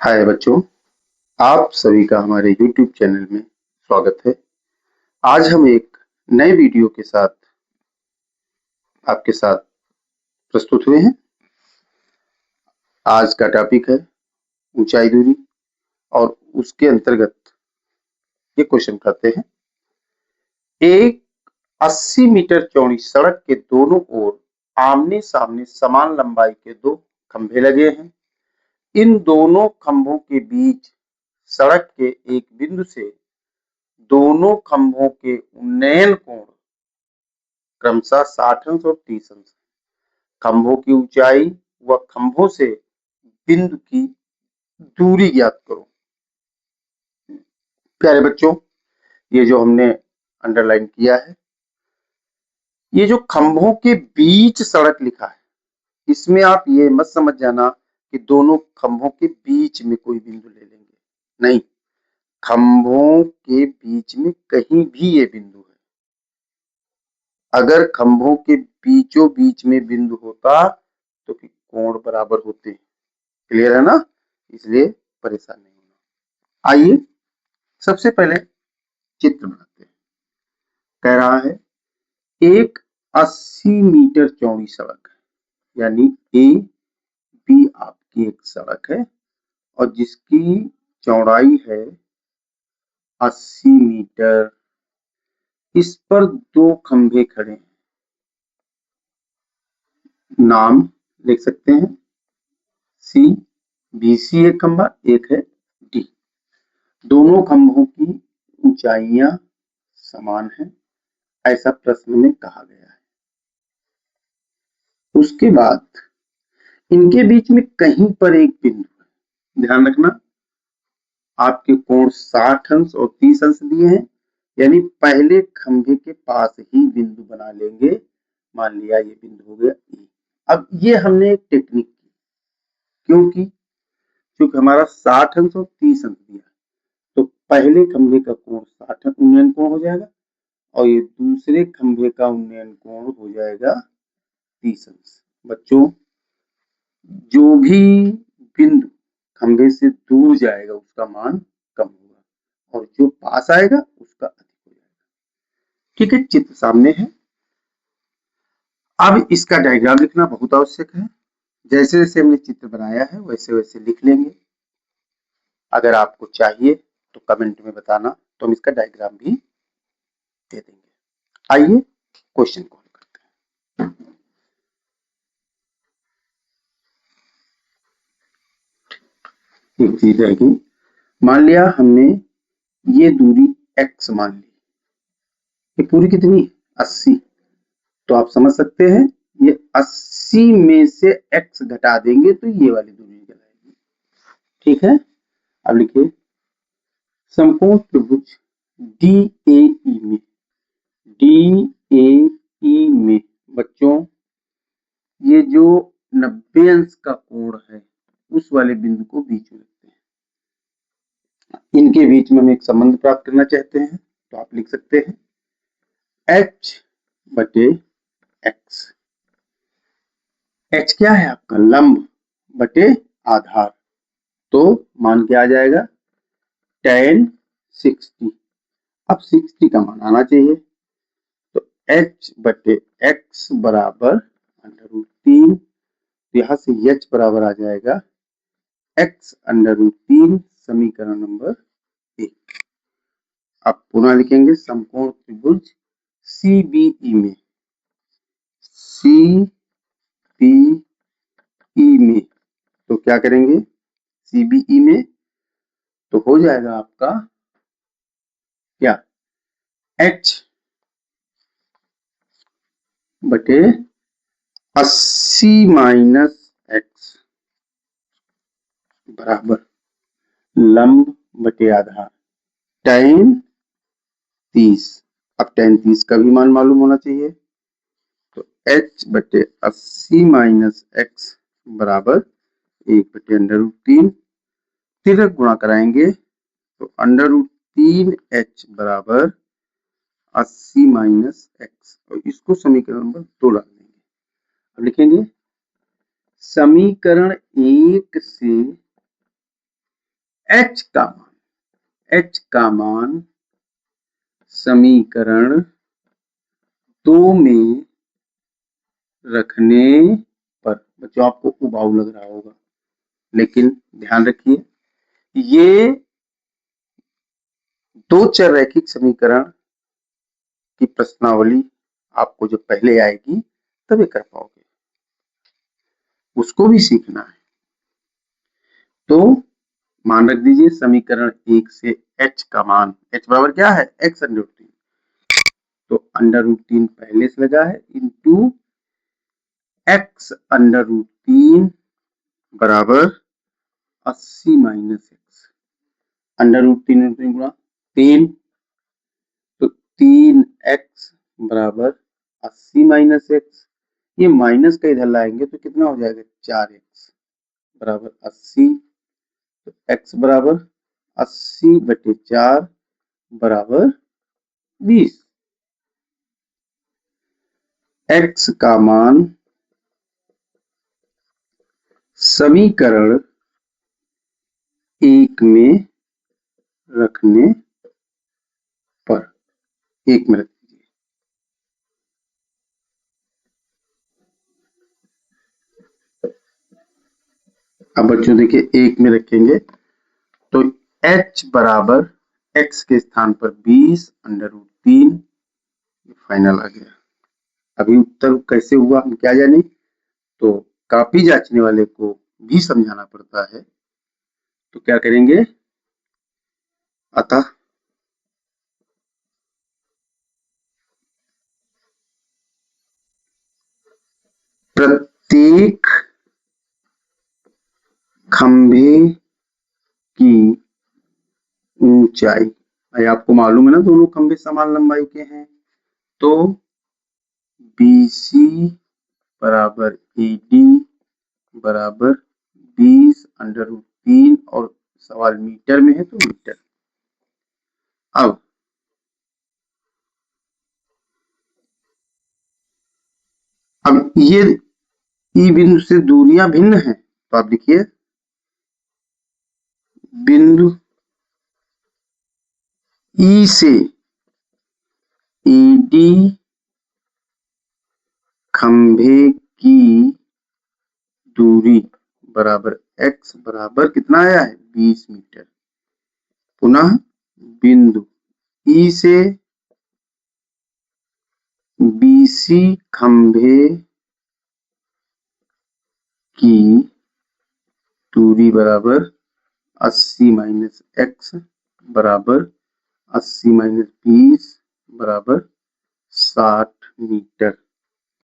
हाय बच्चों, आप सभी का हमारे YouTube चैनल में स्वागत है। आज हम एक नए वीडियो के साथ आपके साथ प्रस्तुत हुए हैं। आज का टॉपिक है ऊंचाई दूरी और उसके अंतर्गत ये क्वेश्चन करते हैं। एक 80 मीटर चौड़ी सड़क के दोनों ओर आमने सामने समान लंबाई के दो खंभे लगे हैं। इन दोनों खंभों के बीच सड़क के एक बिंदु से दोनों खंभों के उन्नयन कोण क्रमशः 60 अंश और 30 अंश। खंभों की ऊंचाई व खंभों से बिंदु की दूरी ज्ञात करो। प्यारे बच्चों, ये जो हमने अंडरलाइन किया है, ये जो खंभों के बीच सड़क लिखा है, इसमें आप ये मत समझ जाना कि दोनों खंभों के बीच में कोई बिंदु ले लेंगे। नहीं, खंभों के बीच में कहीं भी ये बिंदु है। अगर खंभों के बीचों बीच में बिंदु होता तो फिर कोण बराबर होते। क्लियर है ना? इसलिए परेशान नहीं होना। आइए सबसे पहले चित्र बनाते हैं। कह रहा है एक 80 मीटर चौड़ी सड़क है, यानी ए बी आपकी एक सड़क है और जिसकी चौड़ाई है 80 मीटर। इस पर दो खंभे खड़े हैं। नाम लिख सकते हैं सी, बी सी एक खंभा, एक है डी। दोनों खंभों की ऊंचाइयां समान हैं, ऐसा प्रश्न में कहा गया है। उसके बाद इनके बीच में कहीं पर एक बिंदु है। ध्यान रखना, आपके कोण 60 अंश और 30 अंश दिए हैं, यानी पहले खंभे के पास ही बिंदु बना लेंगे। मान लिया ये बिंदु हो गया E। अब ये हमने एक टेक्निक की, क्योंकि हमारा 60 अंश और 30 अंश दिया, तो पहले खंभे का कोण 60 उन्नयन कोण हो जाएगा और ये दूसरे खंभे का उन्नयन कोण हो जाएगा 30 अंश। बच्चों, जो भी बिंदु खंभे से दूर जाएगा उसका मान कम होगा और जो पास आएगा उसका अधिक हो जाएगा। ठीक है, चित्र सामने है। अब इसका डायग्राम लिखना बहुत आवश्यक है। जैसे जैसे हमने चित्र बनाया है वैसे वैसे लिख लेंगे। अगर आपको चाहिए तो कमेंट में बताना, तो हम इसका डायग्राम भी दे देंगे। आइए क्वेश्चन को हल करते हैं। एक चीज रहेगी, मान लिया हमने ये दूरी x मान ली, ये पूरी कितनी 80, तो आप समझ सकते हैं ये 80 में से x घटा देंगे तो ये वाली दूरी निकल आएगी। ठीक है, अब लिखिए समकोण त्रिभुज DAE में, DAE में बच्चों ये जो 90 अंश का कोण है उस वाले बिंदु को बीच में रखते हैं। इनके बीच में हम एक संबंध प्राप्त करना चाहते हैं, तो आप लिख सकते हैं h बटे x। h क्या है आपका? लंब बटे आधार, तो मान क्या आ जाएगा? tan 60। अब 60 का मान आना चाहिए, तो h बटे x बराबर √3। यहां से h बराबर आ जाएगा x √3, समीकरण नंबर 1। अब पुनः लिखेंगे समकोण त्रिभुज CBE में, CBE में तो क्या करेंगे? CBE में तो हो जाएगा आपका क्या? h बटे 80 माइनस x बराबर लंब बटे आधार tan 30। अब tan 30 का भी मान मालूम होना चाहिए, तो h बटे 80 माइनस x बराबर 1 बटे √3। फिर गुणा कराएंगे तो √3h बराबर 80 माइनस x, और इसको समीकरण नंबर 2 डाल देंगे। अब लिखेंगे समीकरण 1 से एच का मान समीकरण 2 में रखने पर, बच्चों आपको उबाऊ लग रहा होगा, लेकिन ध्यान रखिए ये दो चर रैखिक समीकरण की प्रश्नावली आपको जब पहले आएगी तभी कर पाओगे, उसको भी सीखना है। तो मान रख दीजिए समीकरण 1 से h का मान, h बराबर क्या है x अंडर रूट 3, तो अंडर रूट 3 पहले से लगा है इंटू x अंडर रूट 3 बराबर 80 माइनस एक्स, अंडर रूट 3 गुणा 3, तो 3x बराबर 80 माइनस एक्स, ये माइनस का इधर लाएंगे तो कितना हो जाएगा 4x बराबर 80, तो x बराबर 80/4 बराबर 20। x का मान समीकरण 1 में रखने पर, 1 में रख दीजिए। अब बच्चों देखिए 1 में रखेंगे तो h बराबर x के स्थान पर 20 अंडर रूट 3, फाइनल आ गया। अभी उत्तर कैसे हुआ हम क्या जाने, तो कॉपी जांचने वाले को भी समझाना पड़ता है, तो क्या करेंगे, अतः प्रत्येक खंभे की ऊंचाई, आपको मालूम है ना दोनों खंभे समान लंबाई के हैं, तो BC बराबर AD बराबर 20 अंडर रूट 3, और सवाल मीटर में है तो मीटर। अब ये ई बिंदु से दूरियां भिन्न हैं, तो आप लिखिए बिंदु ई से AD खंभे की दूरी बराबर x बराबर कितना आया है 20 मीटर। पुनः बिंदु ई से BC खंभे की दूरी बराबर 80 माइनस एक्स बराबर 80 माइनस 20 बराबर 60 मीटर।